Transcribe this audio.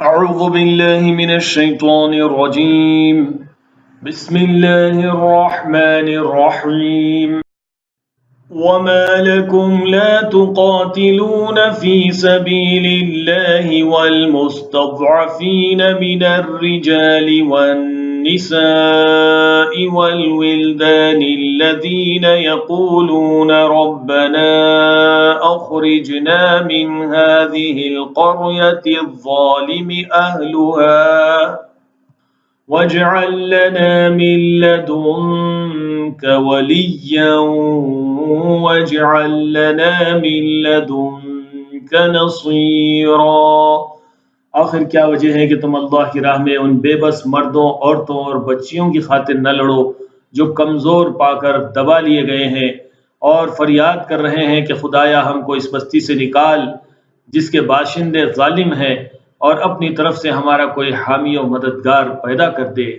أعوذ بالله من الشيطان الرجيم بسم الله الرحمن الرحيم وما لكم لا تقاتلون في سبيل الله والمستضعفين من الرجال والنساء والولدان الذين يقولون ربنا أخرجنا من هذه القرية الظالم أهلها واجعل لنا من لدنك وليا واجعل لنا من لدنक नसीरा। आखिर क्या वजह है कि तुम अल्लाह की राह में उन बेबस मर्दों, औरतों और बच्चियों की खातिर न लड़ो जो कमजोर पाकर दबा लिए गए हैं और फरियाद कर रहे हैं कि खुदाया हमको इस बस्ती से निकाल जिसके बाशिंदे जालिम हैं और अपनी तरफ से हमारा कोई हामी और मददगार पैदा कर दे।